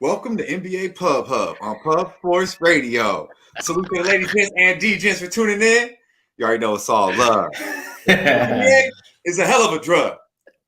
Welcome to NBA Pub Hub on Pub Sports Radio. Salute to the ladies, gents, and D-gents for tuning in. You already know it's all love. NBA is a hell of a drug.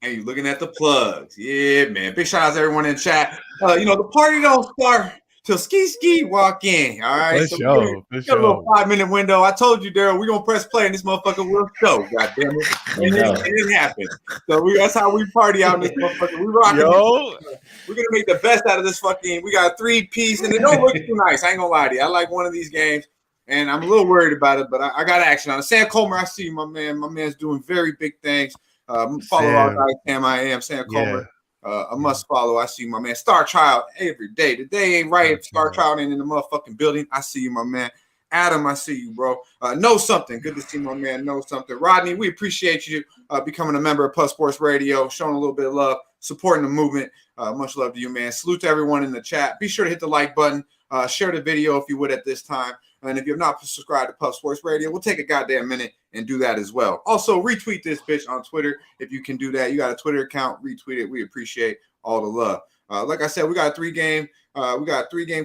And you're looking at the plugs. Yeah, man. Big shout out to everyone in chat. The party don't start till Skee walk in. All right. For sure. Got a little 5-minute window. I told you, Daryl, we're gonna press play and this motherfucker will show. God damn it. And it happened. So that's how we party out in this motherfucker. We rocking. We're gonna make the best out of this fucking. We got a 3-piece, and it don't look too nice. I ain't gonna lie to you. I like one of these games, and I'm a little worried about it, but I got action on it. Sam Comer, I see you, my man. My man's doing very big things. Follow all guys, Sam. I am Sam Comer. A must follow. I see you, my man. Star Child every day. The day ain't right if Star Child ain't in the motherfucking building. I see you, my man. Adam, I see you, bro. Know something. Good to see my man. Know something. Rodney, we appreciate you becoming a member of Plus Sports Radio, showing a little bit of love, supporting the movement. Much love to you, man. Salute to everyone in the chat. Be sure to hit the like button. Share the video if you would at this time. And if you have not subscribed to Puff Sports Radio, we'll take a goddamn minute and do that as well. Also, retweet this bitch on Twitter if you can do that. You got a Twitter account, retweet it. We appreciate all the love. Like I said, we got a three-game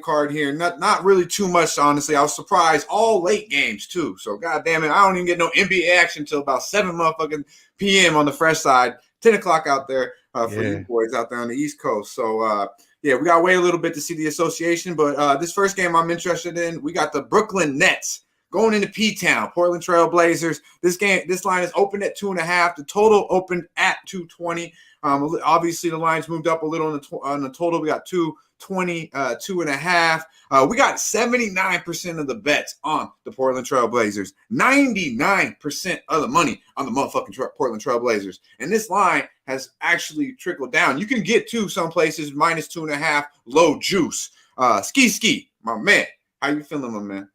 card here. Not really too much, honestly. I was surprised. All late games too. So goddamn it, I don't even get no NBA action until about 7 motherfucking p.m. on the fresh side. 10 o'clock out there for you boys out there on the East Coast. So we got to wait a little bit to see the association. But this first game I'm interested in, we got the Brooklyn Nets going into P-Town, Portland Trail Blazers. This line is open at 2.5. The total opened at 220. Obviously, the lines moved up a little on the total. We got 220, 2.5. We got 79% of the bets on the Portland Trail Blazers. 99% of the money on the motherfucking Portland Trail Blazers. And this line has actually trickled down. You can get to some places minus 2.5, low juice. Skee, my man. How you feeling, my man?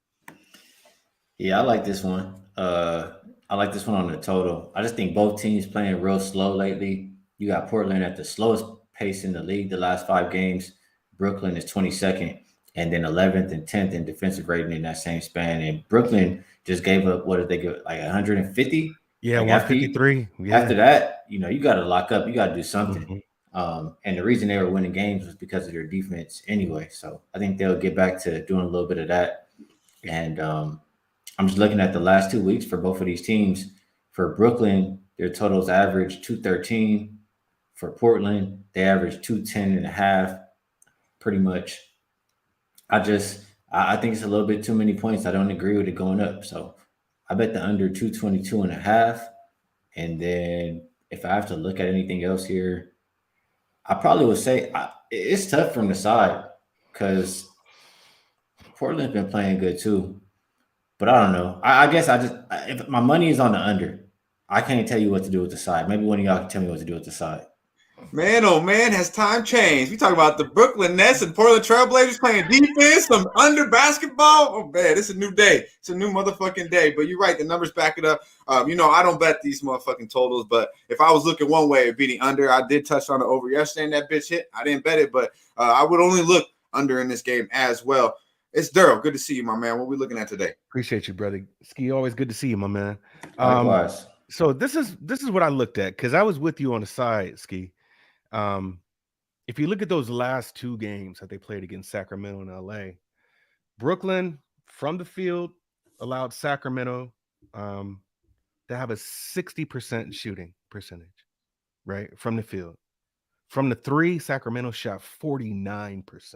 Yeah, I like this one. I like this one on the total. I just think both teams playing real slow lately. You got Portland at the slowest pace in the league the last 5 games. Brooklyn is 22nd, and then 11th and 10th in defensive rating in that same span. And Brooklyn just gave up, what did they give, like 150? Yeah, like 153. After that, you got to lock up. You got to do something. And the reason they were winning games was because of their defense anyway. So I think they'll get back to doing a little bit of that. And I'm just looking at the last 2 weeks for both of these teams. For Brooklyn, their totals average 213. For Portland, they average 210.5, pretty much. I think it's a little bit too many points. I don't agree with it going up. So I bet the under 222.5. And then if I have to look at anything else here, I probably would say it's tough from the side because Portland's been playing good too. But I don't know. I guess if my money is on the under, I can't tell you what to do with the side. Maybe one of y'all can tell me what to do with the side. Man, oh man, has time changed? We talk about the Brooklyn Nets and Portland Trail Blazers playing defense, some under basketball. Oh man, it's a new day. It's a new motherfucking day. But you're right, the numbers back it up. I don't bet these motherfucking totals, but if I was looking one way, it'd be the under. I did touch on the over yesterday, and that bitch hit. I didn't bet it, but I would only look under in this game as well. It's Derl. Good to see you, my man. What are we looking at today? Appreciate you, brother. Skee, always good to see you, my man. Likewise. So this is what I looked at because I was with you on the side, Skee. If you look at those last 2 games that they played against Sacramento and LA, Brooklyn from the field allowed Sacramento to have a 60% shooting percentage, right? From the field. From the 3, Sacramento shot 49%.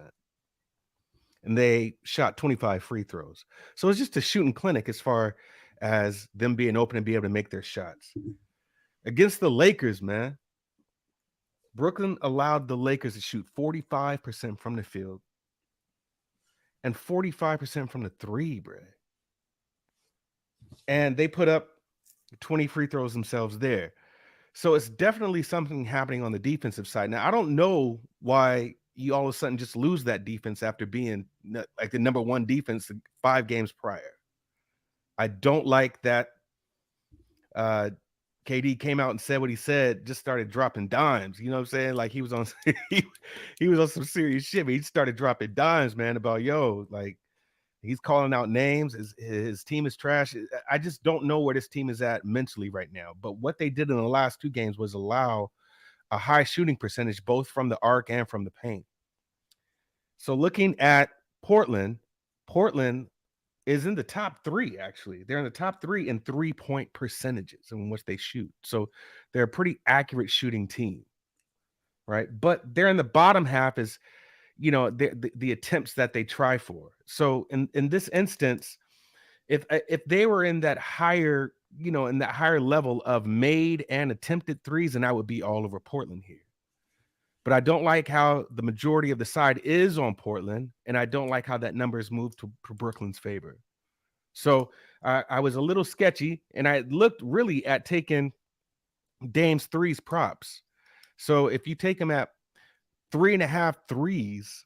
And they shot 25 free throws. So it's just a shooting clinic as far as them being open and be able to make their shots. Against the Lakers, man, Brooklyn allowed the Lakers to shoot 45% from the field and 45% from the 3, bro. And they put up 20 free throws themselves there. So it's definitely something happening on the defensive side. Now, I don't know why you all of a sudden just lose that defense after being like the number 1 defense 5 games prior. I don't like that KD came out and said what he said, just started dropping dimes. You know what I'm saying? Like he was on he was on some serious shit, but he started dropping dimes, man, about like he's calling out names. His team is trash. I just don't know where this team is at mentally right now. But what they did in the last 2 games was allow a high shooting percentage, both from the arc and from the paint. So looking at Portland is in the top 3, actually. They're in the top 3 in 3-point percentages in which they shoot. So they're a pretty accurate shooting team, right? But they're in the bottom half is, the attempts that they try for. So in this instance, if they were in that higher, in that higher level of made and attempted threes, and I would be all over Portland here. But I don't like how the majority of the side is on Portland, and I don't like how that number is moved to Brooklyn's favor. So I was a little sketchy, and I looked really at taking Dame's threes props. So if you take him at 3.5 threes,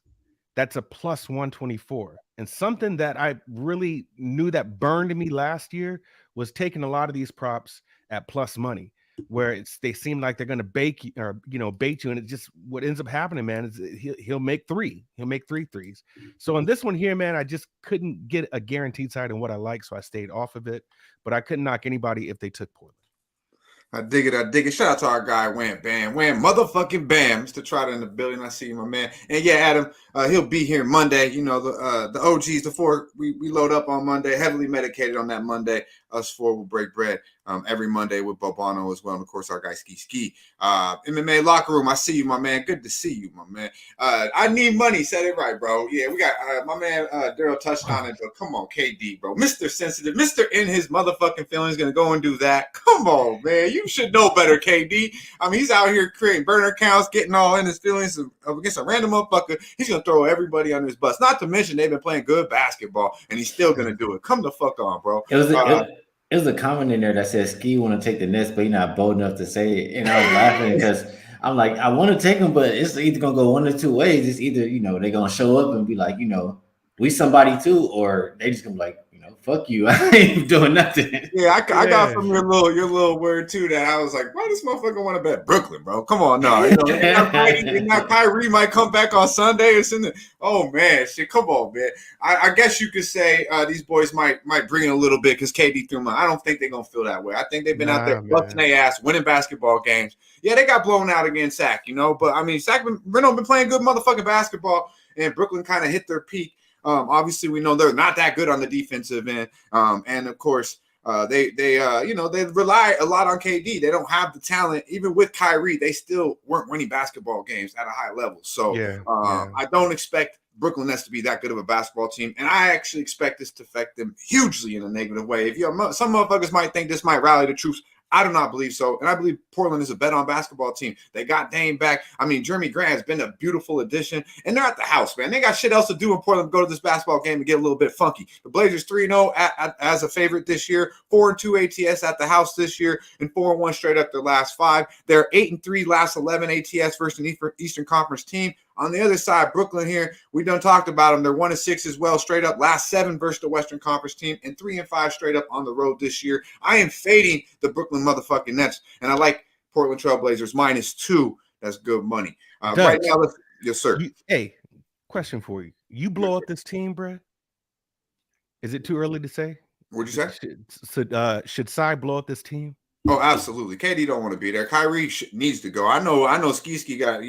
that's a plus 124. And something that I really knew that burned me last year was taking a lot of these props at plus money, where they seem like they're going to bait you, and it just, what ends up happening, man, is he'll make 3. He'll make 3 threes. So on this one here, man, I just couldn't get a guaranteed side on what I like, so I stayed off of it. But I couldn't knock anybody if they took Portland. I dig it. Shout out to our guy, Wham motherfucking Bam. Mr. Trotter in the building. I see you, my man. And yeah, Adam, he'll be here Monday. The OGs, the 4, we load up on Monday, heavily medicated on that Monday. Us 4 will break bread every Monday with Bobano as well. And of course, our guy Skee. MMA locker room. I see you, my man. Good to see you, my man. I need money. Said it right, bro. Yeah, we got my man Derl touched on it, but come on, KD, bro. Mr. Sensitive, Mr. In his motherfucking feelings, gonna go and do that. Come on, man. You should know better, KD. I mean, he's out here creating burner accounts, getting all in his feelings against a random motherfucker. He's gonna throw everybody under his bus. Not to mention they've been playing good basketball, and he's still gonna do it. Come the fuck on, bro. It was a comment in there that said Skee want to take the Nets, but he's not bold enough to say it. And I was laughing because I'm like, I want to take him, but it's either gonna go one or two ways. It's either they're gonna show up and be like, we somebody too, or they just gonna be like, fuck you, I ain't doing nothing. Yeah, I got from your little word too that I was like, why does motherfucker want to bet Brooklyn, bro? Come on, no. Now Kyrie might come back on Sunday or something. Oh man, shit, come on, man. I guess you could say these boys might bring in a little bit because KD threw them. I don't think they're gonna feel that way. I think they've been out there busting their ass, winning basketball games. Yeah, they got blown out against Sac, but I mean, Sacramento been playing good motherfucking basketball, and Brooklyn kind of hit their peak. Obviously, we know they're not that good on the defensive end, and of course, they rely a lot on KD. They don't have the talent, even with Kyrie. They still weren't winning basketball games at a high level. So I don't expect Brooklyn Nets to be that good of a basketball team, and I actually expect this to affect them hugely in a negative way. Some motherfuckers might think this might rally the troops. I do not believe so. And I believe Portland is a bet on basketball team. They got Dame back. I mean, Jeremy Grant has been a beautiful addition. And they're at the house, man. They got shit else to do in Portland. Go to this basketball game and get a little bit funky. The Blazers 3-0 as a favorite this year. 4-2 ATS at the house this year. And 4-1 straight up their last 5. They're 8-3 last 11 ATS versus an Eastern Conference team. On the other side, Brooklyn here, we done talked about them. They're 1-6 as well, straight up last 7 versus the Western Conference team, and 3-5 straight up on the road this year. I am fading the Brooklyn motherfucking Nets, and I like Portland Trailblazers -2. That's good money. Right now, yes, sir. Hey, question for you. You blow up this team, bro? Is it too early to say? What'd you say? Should Cy blow up this team? Oh, absolutely. KD don't want to be there. Kyrie needs to go. I know Skee got,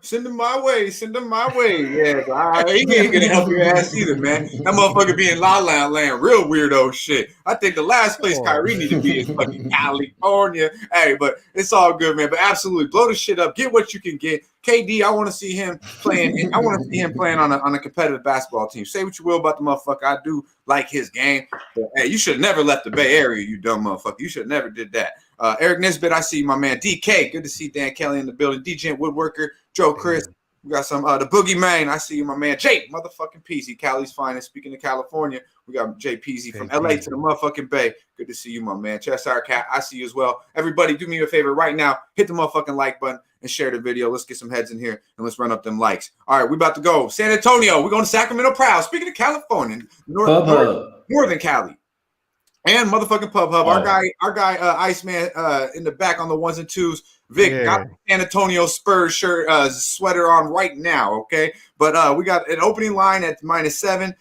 send him my way. Yeah, he ain't going to help your ass either, man. That motherfucker be in La La Land, real weirdo shit. I think the last place Kyrie need to be is fucking California. Hey, but it's all good, man. But absolutely, blow the shit up. Get what you can get. KD, I want to see him playing. I want to see him playing on a competitive basketball team. Say what you will about the motherfucker. I do like his game. But, hey, you should have never left the Bay Area, you dumb motherfucker. You should have never did that. Eric Nisbet, I see my man. DK, good to see Dan Kelly in the building. DJ Woodworker, Joe Chris. We got some the Boogie Man. I see you, my man. Jay, motherfucking Peasy, Cali's finest. Speaking of California, we got Jay Peasy from LA to the motherfucking Bay. Good to see you, my man. Cheshire Cat, I see you as well. Everybody, do me a favor right now. Hit the motherfucking like button and share the video. Let's get some heads in here and let's run up them likes. All right, we about to go. San Antonio. We're going to Sacramento proud. Speaking of California, Northern Cali. And motherfucking Pub Hub. Our guy Iceman in the back on the 1s and 2s. Vic got the San Antonio Spurs shirt sweater on right now, okay? But we got an opening line at -7.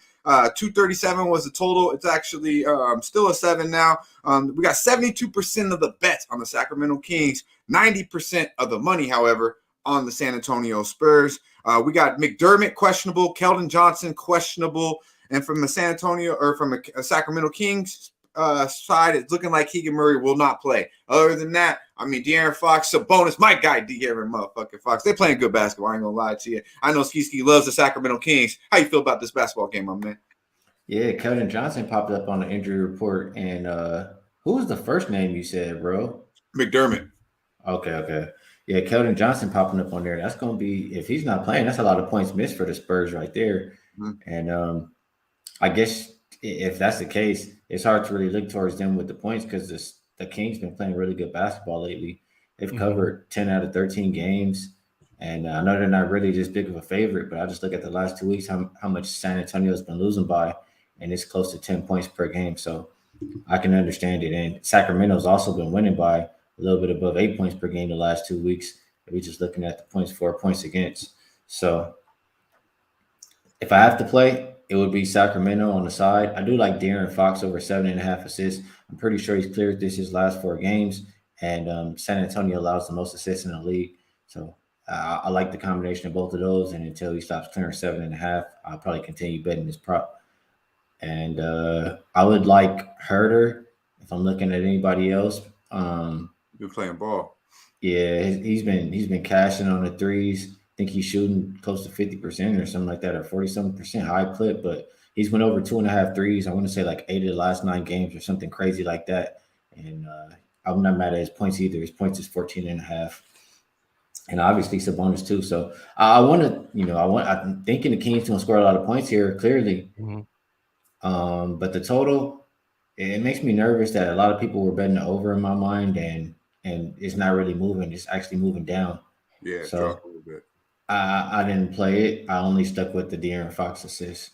237 was the total. It's actually still a 7 now. We got 72% of the bets on the Sacramento Kings, 90% of the money, however, on the San Antonio Spurs. We got McDermott questionable, Keldon Johnson questionable, and from the Sacramento Kings side, it's looking like Keegan Murray will not play. Other than that, I mean, De'Aaron Fox, Sabonis, my guy De'Aaron motherfucking Fox. They're playing good basketball. I ain't gonna lie to you. I know Skee loves the Sacramento Kings. How you feel about this basketball game, my man? Yeah, Keldon Johnson popped up on the injury report, and who was the first name you said, bro? McDermott. Okay. Yeah, Keldon Johnson popping up on there. That's going to be, if he's not playing, that's a lot of points missed for the Spurs right there. Mm-hmm. And I guess if that's the case, it's hard to really look towards them with the points because the Kings been playing really good basketball lately. They've covered 10 out of 13 games. And I know they're not really this big of a favorite, but I just look at the last 2 weeks, how much San Antonio's been losing by, and it's close to 10 points per game. So I can understand it. And Sacramento's also been winning by a little bit above 8 points per game the last 2 weeks. We're just looking at the points for, points against. So if I have to play, it would be Sacramento on the side. I do like De'Aaron Fox over 7.5 assists. I'm pretty sure he's cleared his last 4 games. And San Antonio allows the most assists in the league. So I like the combination of both of those. And until he stops clearing 7.5, I'll probably continue betting this prop. And I would like Herter if I'm looking at anybody else. You're playing ball. Yeah, he's been cashing on the threes. I think he's shooting close to 50% or something like that, or 40-something% high clip. But he's went over 2.5 threes. I want to say like 8 of the last 9 games or something crazy like that. And I'm not mad at his points either. His points is 14.5. And obviously Sabonis too. So I'm thinking the Kings gonna score a lot of points here, clearly. Mm-hmm. But the total, it makes me nervous that a lot of people were betting over in my mind, and it's not really moving. It's actually moving down. Yeah, so drop a little bit. I didn't play it. I only stuck with the De'Aaron Fox assist.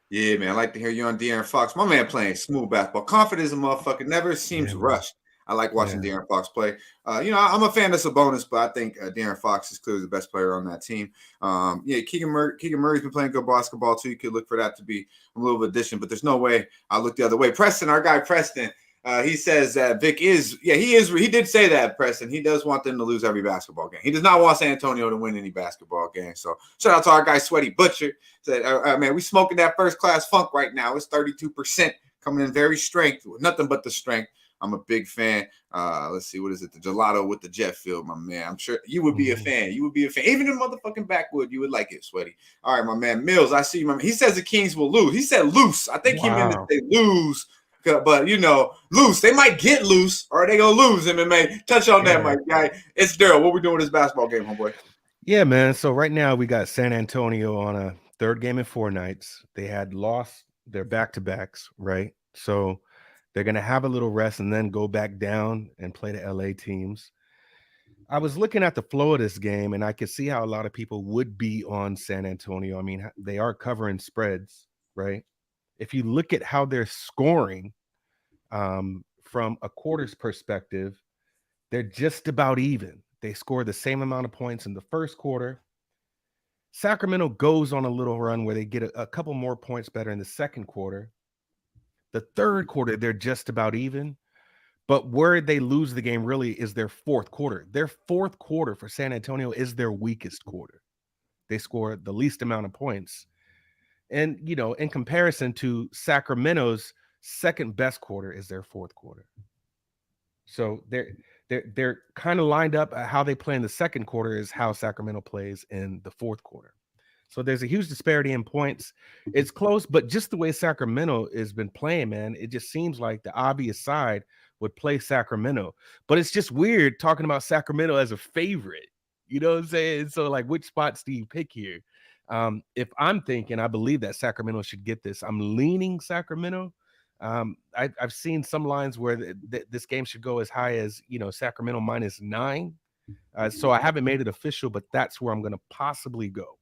Yeah, man, I like to hear you on De'Aaron Fox. My man playing smooth basketball. Confident as a motherfucker. Never seems rushed. I like watching De'Aaron Fox play. I'm a fan of Sabonis, but I think De'Aaron Fox is clearly the best player on that team. Keegan Murray's been playing good basketball too. You could look for that to be a little addition, but there's no way I look the other way. Preston, our guy Preston, he says that Vic he did say that, Preston. He does want them to lose every basketball game. He does not want San Antonio to win any basketball game. So shout out to our guy Sweaty Butcher. Said, man, we smoking that first class funk right now. It's 32% coming in very strength, nothing but the strength. I'm a big fan. Let's see, what is it? The gelato with the jet filled, my man. I'm sure you would be a fan. You would be a fan. Even in motherfucking backwood, you would like it, Sweaty. All right, my man. Mills, I see you, my man. He says the Kings will lose. He said loose. I think he meant to say lose. But, loose. They might get loose, or they going to lose, MMA. Touch on that, my guy. It's Daryl. What we doing with this basketball game, homeboy? Yeah, man. So right now we got San Antonio on a 3rd game in 4 nights. They had lost their back-to-backs, right? So they're going to have a little rest and then go back down and play the LA teams. I was looking at the flow of this game, and I could see how a lot of people would be on San Antonio. I mean, they are covering spreads, right? If you look at how they're scoring from a quarters perspective, they're just about even. They score the same amount of points in the first quarter. Sacramento goes on a little run where they get a couple more points better in the second quarter. The third quarter, they're just about even. But where they lose the game really is their fourth quarter. Their fourth quarter for San Antonio is their weakest quarter. They score the least amount of points. And, in comparison to Sacramento's second best quarter is their fourth quarter. So they're kind of lined up. How they play in the second quarter is how Sacramento plays in the fourth quarter. So there's a huge disparity in points. It's close, but just the way Sacramento has been playing, man, it just seems like the obvious side would play Sacramento. But it's just weird talking about Sacramento as a favorite. You know what I'm saying? So, which spots do you pick here? If I'm thinking, I believe that Sacramento should get this. I'm leaning Sacramento. I've seen some lines where this game should go as high as, Sacramento -9. So I haven't made it official, but that's where I'm going to possibly go.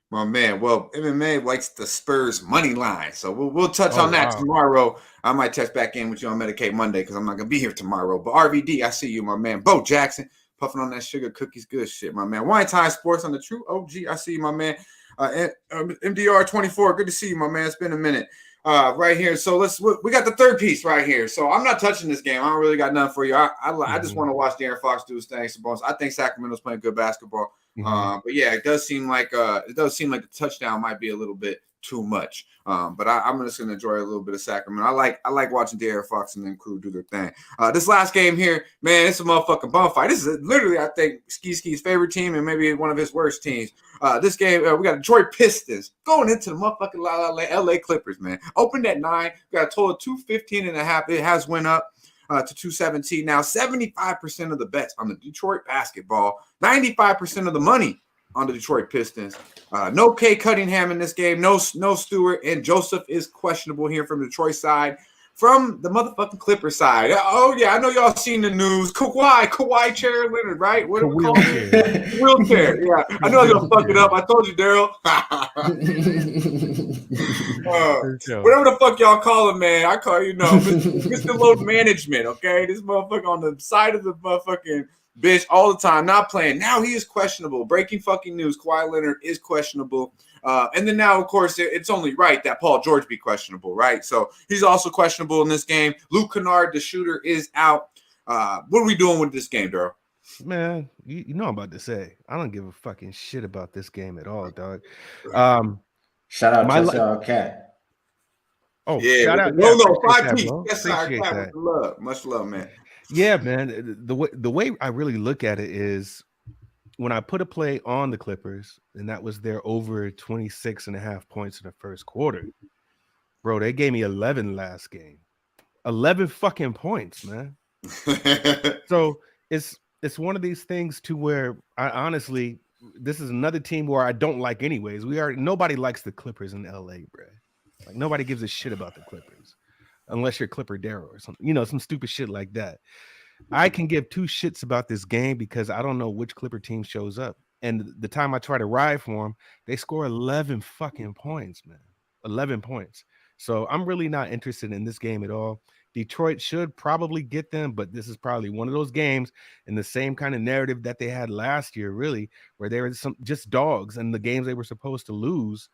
My man, well, MMA likes the Spurs money line, so we'll touch on that tomorrow. I might touch back in with you on Medicaid Monday because I'm not gonna be here tomorrow. But RVD, I see you, my man. Bo Jackson, puffing on that sugar cookies, good shit, my man. Wine Time Sports on the True OG, I see you, my man. MDR 24, good to see you, my man. It's been a minute. Right here. So we got the third piece right here. So I'm not touching this game. I don't really got nothing for you. I just want to watch De'Aaron Fox do his thing. I think Sacramento's playing good basketball. But yeah, it does seem like the touchdown might be a little bit too much. But I'm just gonna enjoy a little bit of Sacramento. I like watching De'Aaron Fox and then crew do their thing. This last game here, man, it's a motherfucking bum fight. This is literally, I think, Skee's favorite team and maybe one of his worst teams. This game, we got Detroit Pistons going into the motherfucking LA Clippers, man. Opened at 9, got a total of 215.5. It has went up to 217. Now, 75% of the bets on the Detroit basketball, 95% of the money on the Detroit Pistons. No K Cunningham in this game. No Stewart, and Joseph is questionable here from the Detroit side. From the motherfucking Clipper side. Oh, yeah, I know y'all seen the news. Kawhi Chair Leonard, right? What do we call it? Wheelchair. Yeah, I know I was going to fuck it up. I told you, Daryl. Whatever the fuck y'all call him, man. I call you, Mr. Load Management, okay? This motherfucker on the side of the motherfucking bitch all the time, not playing. Now he is questionable. Breaking fucking news. Kawhi Leonard is questionable. And then now, of course, it's only right that Paul George be questionable, right? So he's also questionable in this game. Luke Kennard, the shooter, is out. What are we doing with this game, Daryl? Man, you know I'm about to say. I don't give a fucking shit about this game at all, dog. Shout out to Cat. Oh, yeah, shout out. No, 5P. Yes, sir. Cat, much love, man. Yeah, man. The way I really look at it is, when I put a play on the Clippers, and that was their over 26.5 points in the first quarter, bro, they gave me 11 last game. 11 fucking points, man. So it's one of these things to where I honestly, this is another team where I don't like anyways. Nobody likes the Clippers in LA, bro. Like, nobody gives a shit about the Clippers unless you're Clipper Darrow or something, some stupid shit like that. I can give two shits about this game because I don't know which Clipper team shows up. And the time I try to ride for them, they score 11 fucking points, man. 11 points. So I'm really not interested in this game at all. Detroit should probably get them, but this is probably one of those games in the same kind of narrative that they had last year, really, where they were just dogs, and the games they were supposed to lose,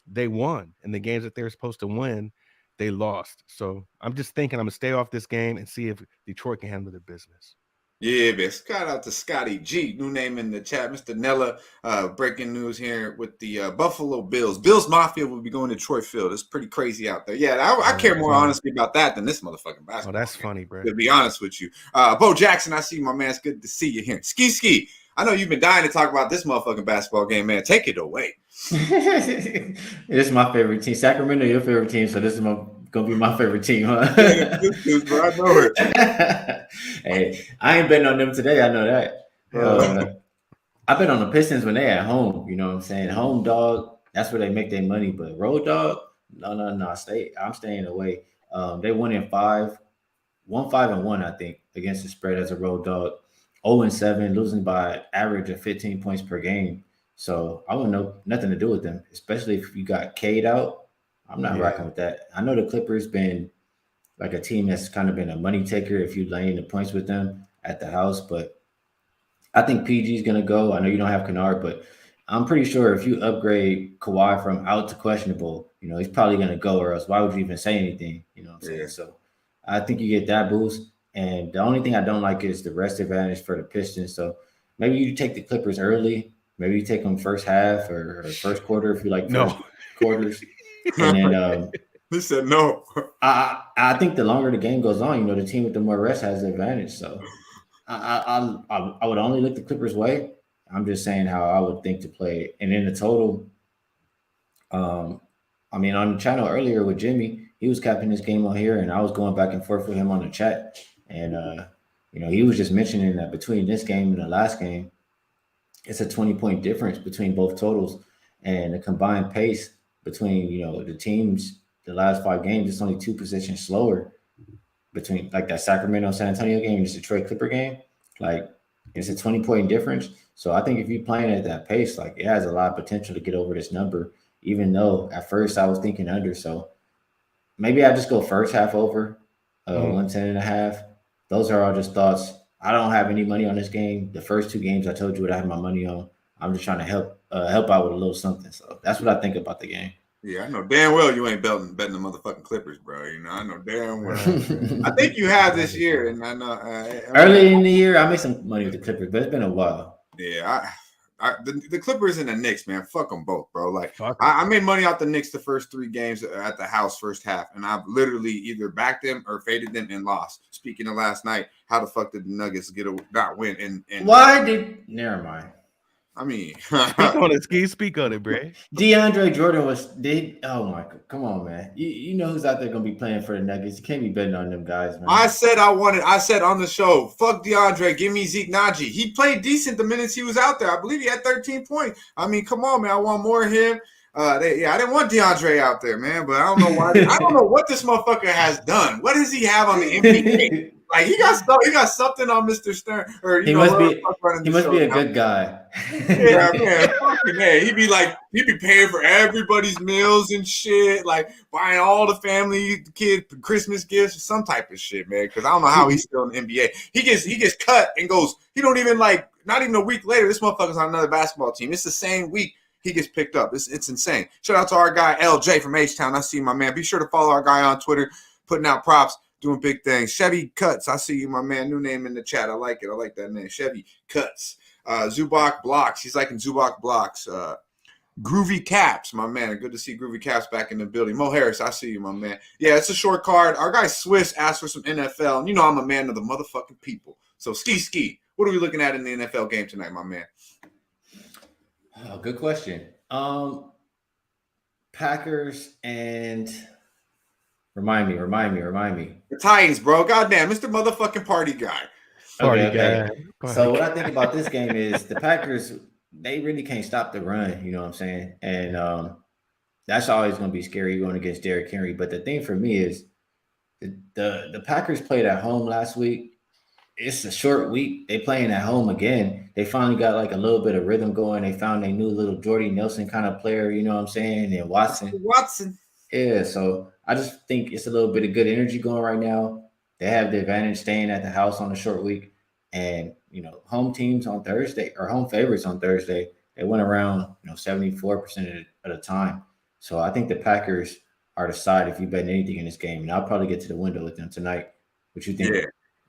they won. And the games that they were supposed to win, they lost. So I'm just thinking I'm going to stay off this game and see if Detroit can handle their business. Yeah, man. Shout out to Scotty G. New name in the chat. Mr. Nella, breaking news here with the Buffalo Bills. Bills Mafia will be going to Detroit Field. It's pretty crazy out there. Yeah, I care more honestly about that than this motherfucking basketball. Oh, that's funny, bro. To be honest with you. Bo Jackson, I see my man. It's good to see you here. Skee. I know you've been dying to talk about this motherfucking basketball game, man. Take it away. This is my favorite team. Sacramento, your favorite team, so this is gonna be my favorite team, huh? Yeah, bro, I know it. Hey, I ain't betting on them today. I know that. I've been on the Pistons when they at home. You know what I'm saying? Home dog, that's where they make their money. But road dog, no. I'm staying away. They won in 5, 1-5-1, I think, against the spread as a road dog. 0-7, losing by average of 15 points per game. So I wouldn't know nothing to do with them, especially if you got Cade out. I'm not rocking with that. I know the Clippers been like a team that's kind of been a money taker if you lay in the points with them at the house, but I think PG is going to go. I know you don't have Kennard, but I'm pretty sure if you upgrade Kawhi from out to questionable, he's probably going to go, or else why would you even say anything? You know what I'm saying? So I think you get that boost. And the only thing I don't like is the rest advantage for the Pistons. So maybe you take the Clippers early. Maybe you take them first half or first quarter if you like first quarters. And then he said no. I think the longer the game goes on, the team with the more rest has the advantage. So I would only look the Clippers' way. I'm just saying how I would think to play. And in the total, on the channel earlier with Jimmy, he was capping this game on here, and I was going back and forth with him on the chat. And he was just mentioning that between this game and the last game, it's a 20-point difference between both totals, and the combined pace between the teams. The last 5 games, it's only 2 positions slower between like that Sacramento San Antonio game and this Detroit Clipper game. Like, it's a 20-point difference. So I think if you're playing at that pace, like, it has a lot of potential to get over this number, even though at first I was thinking under. So maybe I just go first half over 110.5. Those are all just thoughts. I don't have any money on this game. The first 2 games I told you what I had my money on. I'm just trying to help out with a little something. So that's what I think about the game. Yeah, I know damn well you ain't betting the motherfucking Clippers, bro. You know, I know damn well. I think you have this year, and I know early in the year I made some money with the Clippers, but it's been a while. Yeah, the Clippers and the Knicks, man, fuck them both, bro. Like I made money off the Knicks the first 3 games at the house first half, and I've literally either backed them or faded them and lost. Speaking of last night, how the fuck did the Nuggets not win? And why did? Never mind. I mean, speak on it, Skee. Speak on it, Bray. DeAndre Jordan oh my god, come on, man. You know who's out there gonna be playing for the Nuggets. You can't be betting on them guys, man. I said on the show, fuck DeAndre, give me Zeke Naji. He played decent the minutes he was out there. I believe he had 13 points. I mean, come on, man. I want more of him. I didn't want DeAndre out there, man, but I don't know why. I don't know what this motherfucker has done. What does he have on the NBA? Like he got something on Mr. Stern, or he must be a good guy. Yeah, man, fucking hey. He'd be paying for everybody's meals and shit, like buying all the family kid Christmas gifts, some type of shit, man. Because I don't know how he's still in the NBA. He gets cut and goes. He don't even not even a week later. This motherfucker's on another basketball team. It's the same week. He gets picked up. It's insane. Shout out to our guy LJ from H-Town. I see you, my man. Be sure to follow our guy on Twitter, putting out props, doing big things. Chevy Cuts. I see you, my man. New name in the chat. I like it. I like that name. Chevy Cuts. Zubak Blocks. He's liking Zubak Blocks. Groovy Caps, my man. Good to see Groovy Caps back in the building. Mo Harris, I see you, my man. Yeah, it's a short card. Our guy Swiss asked for some NFL, and you know I'm a man of the motherfucking people. So Ski. What are we looking at in the NFL game tonight, my man? Oh, good question. Packers and remind me. The Titans, bro. Goddamn, Mr. Motherfucking Party Guy. Okay. So what I think about this game is the Packers, they really can't stop the run, you know what I'm saying? And that's always going to be scary going against Derrick Henry. But the thing for me is the Packers played at home last week. It's a short week. They playing at home again. They finally got like a little bit of rhythm going. They found a new little Jordy Nelson kind of player, you know what I'm saying? And Watson. Yeah, so I just think it's a little bit of good energy going right now. They have the advantage staying at the house on a short week. And, you know, home teams on Thursday or home favorites on Thursday, they went around, 74% of the time. So I think the Packers are the side if you bet anything in this game. And I'll probably get to the window with them tonight. What you think? Yeah.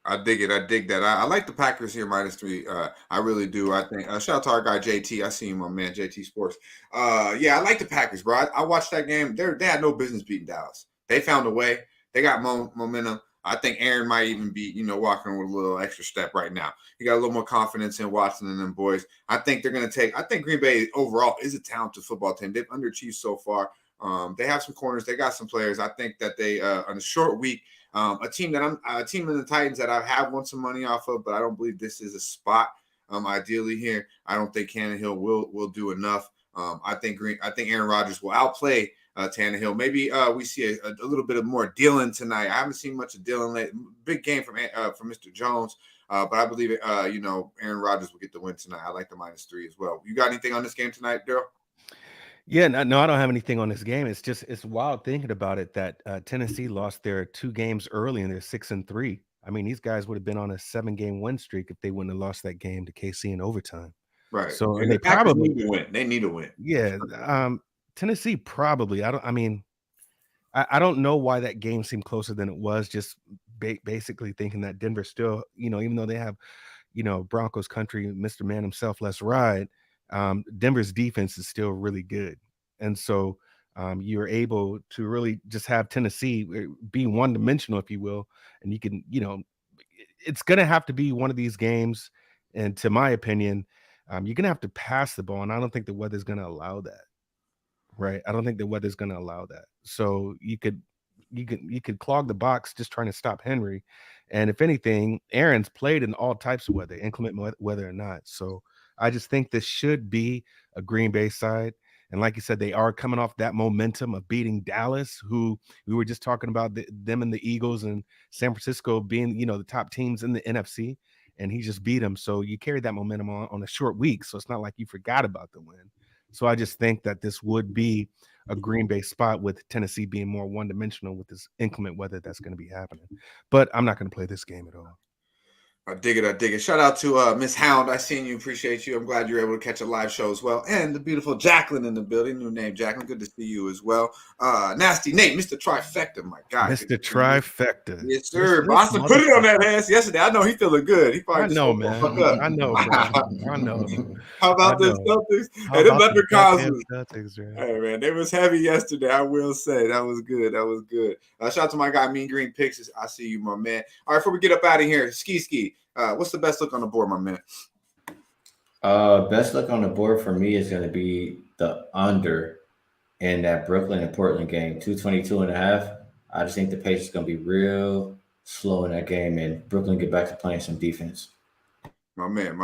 I dig it. I dig that. I like the Packers here -3. I really do. I think. Shout out to our guy JT. I see him, my man JT Sports. Yeah, I like the Packers, bro. I watched that game. They had no business beating Dallas. They found a way. They got momentum. I think Aaron might even be, walking with a little extra step right now. He got a little more confidence in Watson and them boys. I think they're going to take. I think Green Bay overall is a talented football team. They've underachieved so far. They have some corners. They got some players. I think that they on a short week. A team in the Titans that I have won some money off of, but I don't believe this is a spot. Ideally here, I don't think Tannehill will do enough. I think Aaron Rodgers will outplay Tannehill. Maybe we see a little bit of more Dillon tonight. I haven't seen much of Dillon late. Big game from Mr. Jones, but I believe Aaron Rodgers will get the win tonight. I like the -3 as well. You got anything on this game tonight, Daryl? Yeah, no, I don't have anything on this game. It's wild thinking about it that Tennessee lost their 2 games early and they're 6-3. I mean, these guys would have been on a 7-game win streak if they wouldn't have lost that game to KC in overtime. Right. So and they probably need to win. They need to win. Yeah. Tennessee probably. I don't know why that game seemed closer than it was. Just basically thinking that Denver still, even though they have, Broncos country, Mr. Man himself, let's ride. Denver's defense is still really good. And so you're able to really just have Tennessee be one-dimensional, if you will. And you can, it's going to have to be one of these games. And to my opinion, you're going to have to pass the ball. And I don't think the weather's going to allow that. Right. I don't think the weather's going to allow that. So you could clog the box just trying to stop Henry. And if anything, Aaron's played in all types of weather, inclement weather or not. So I just think this should be a Green Bay side. And like you said, they are coming off that momentum of beating Dallas, who we were just talking about them and the Eagles and San Francisco being, the top teams in the NFC. And he just beat them. So you carry that momentum on a short week. So it's not like you forgot about the win. So I just think that this would be a Green Bay spot with Tennessee being more one-dimensional with this inclement weather that's going to be happening. But I'm not going to play this game at all. I dig it. I dig it. Shout out to Miss Hound. I seen you. Appreciate you. I'm glad you're able to catch a live show as well. And the beautiful Jacqueline in the building. New name, Jacqueline. Good to see you as well. Nasty Nate, Mr. Trifecta. My God. Mr. Trifecta. Yes, sir. Boston put it on that ass yesterday. I know he feeling good. He probably I know, man. I know, bro. I know. How about the Celtics? Hey, them Leprechauns. Hey, man, they was heavy yesterday. I will say that was good. That was good. Shout out to my guy, Mean Green Picks. I see you, my man. All right, before we get up out of here, Skee. What's the best look on the board, my man? Best look on the board for me is going to be the under in that Brooklyn and Portland game, 222.5. I just think the pace is going to be real slow in that game, and Brooklyn get back to playing some defense. My man.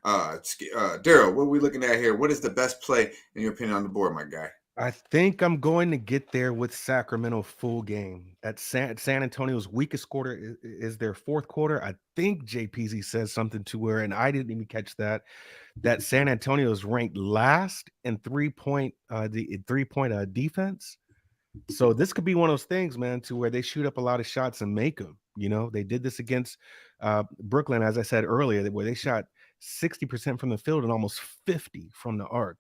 Daryl, what are we looking at here? What is the best play, in your opinion, on the board, my guy? I think I'm going to get there with Sacramento full game. At San Antonio's weakest quarter is their fourth quarter. I think JPZ says something to where, and I didn't even catch that San Antonio is ranked last in three-point defense. So this could be one of those things, man, to where they shoot up a lot of shots and make them. You know, they did this against Brooklyn, as I said earlier, where they shot 60% from the field and almost 50 from the arc.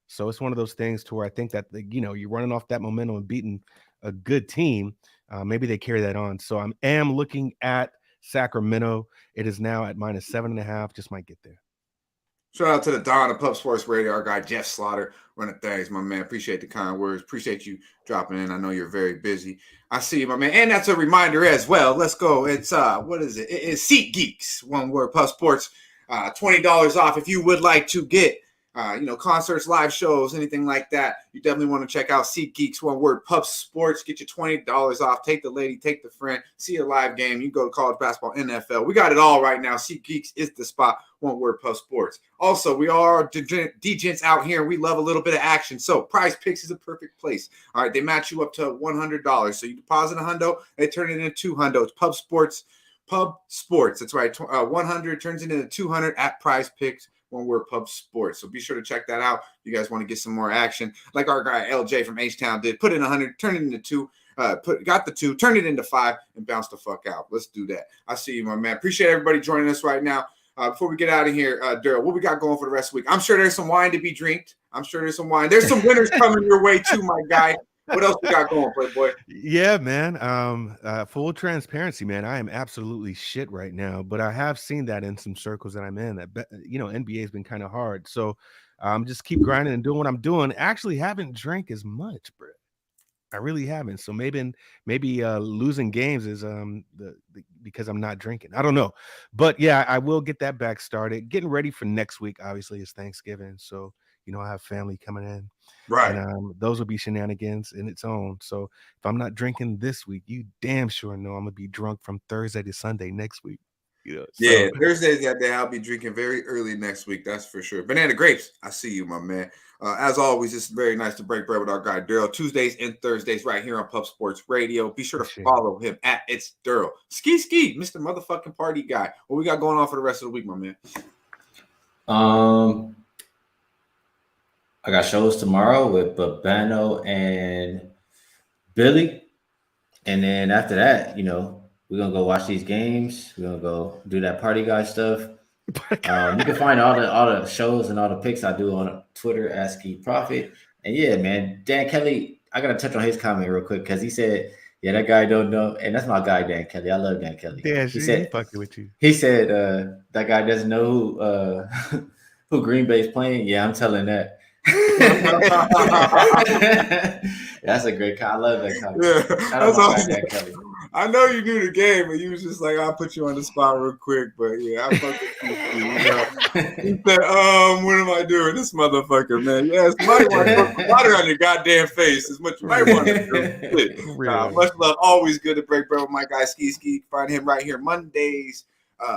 So it's one of those things to where I think that, you're running off that momentum and beating a good team. Maybe they carry that on. So I am looking at Sacramento. It is now at -7.5. Just might get there. Shout out to the Don of Pub Sports Radio, our guy Jeff Slaughter, running things, my man. Appreciate the kind words. Appreciate you dropping in. I know you're very busy. I see you, my man. And that's a reminder as well. Let's go. It's what is it? It's Seat Geeks. One word, Pub Sports. $20 off if you would like to get concerts, live shows, anything like that. You definitely want to check out Seat Geeks, one word, Pub Sports. Get you $20 off. Take the lady, take the friend, see a live game. You can go to college basketball, NFL. We got it all right now. Seat Geeks is the spot, one word, Pub Sports. Also, we are DGents out here, and we love a little bit of action. So Prize Picks is a perfect place. All right, they match you up to $100. So you deposit $100, they turn it into $200. Pub Sports. That's right. 100 turns into 200 at Prize Picks. One word, Pub Sports. So be sure to check that out. You guys want to get some more action, like our guy LJ from H-Town did. Put in 100, turn it into 2. Got the 2, turn it into 5, and bounce the fuck out. Let's do that. I see you, my man. Appreciate everybody joining us right now. Before we get out of here, Daryl, what we got going for the rest of the week? I'm sure there's some wine to be drinked. There's some winners coming your way too, my guy. What else we got going, Playboy? Yeah, man. Full transparency, man. I am absolutely shit right now, but I have seen that in some circles that I'm in. That NBA has been kind of hard, so just keep grinding and doing what I'm doing. Actually, haven't drank as much, bro. I really haven't. So maybe losing games is because I'm not drinking. I don't know, but yeah, I will get that back started. Getting ready for next week. Obviously, is Thanksgiving, so I have family coming in. Right. And those will be shenanigans in its own. So if I'm not drinking this week, you damn sure know I'm gonna be drunk from Thursday to Sunday next week. Yeah, Thursday's that day. I'll be drinking very early next week. That's for sure. Banana Grapes. I see you, my man. As always, it's very nice to break bread with our guy Daryl. Tuesdays and Thursdays right here on Pub Sports Radio. Be sure to follow him at It's Daryl. Skee, Mr. Motherfucking Party Guy. What we got going on for the rest of the week, my man? I got shows tomorrow with Babano and Billy. And then after that, we're going to go watch these games. We're going to go do that party guy stuff. You can find all the shows and all the picks I do on Twitter at Skee Profit. And yeah, man, Dan Kelly, I got to touch on his comment real quick because he said, yeah, that guy don't know. And that's my guy, Dan Kelly. I love Dan Kelly. Yeah, he said, fucking with you. He said that guy doesn't know who Green Bay's playing. Yeah, I'm telling that. That's a great comment. I love that comment. Yeah, that's awesome. I know you knew the game, but you was just like, I'll put you on the spot real quick. But yeah, I fuck with you. He said, what am I doing? This motherfucker, man. Yeah, somebody want to put water on your goddamn face as much as you might want to do. Much love. Always good to break bread with my guy Skee. Find him right here Mondays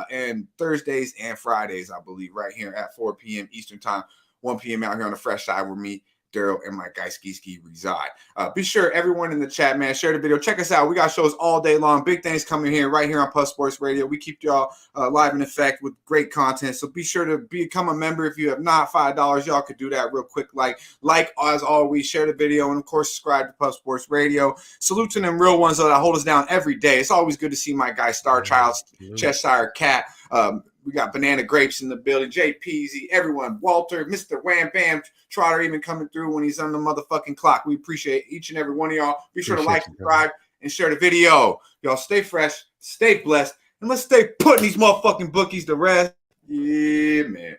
and Thursdays and Fridays, I believe, right here at 4 p.m. Eastern time. 1 p.m. out here on the fresh side with me Derl, and my guy Skee reside. Be sure everyone in the chat, man, share the video. Check us out. We got shows all day long. Big things coming here right here on Puff Sports Radio. We keep y'all live in effect with great content. So be sure to become a member if you have not. $5. Y'all could do that real quick. Like as always, share the video, and of course subscribe to Puff Sports Radio. Salute to them real ones that hold us down every day. It's always good to see my guy Star Child, Cheshire Cat. We got Banana Grapes in the building, Jay Peasy, everyone, Walter, Mr. Wham Bam, Trotter even coming through when he's on the motherfucking clock. We appreciate each and every one of y'all. Be sure to like, subscribe, and share the video. Y'all stay fresh, stay blessed, and let's stay putting these motherfucking bookies to rest. Yeah, man.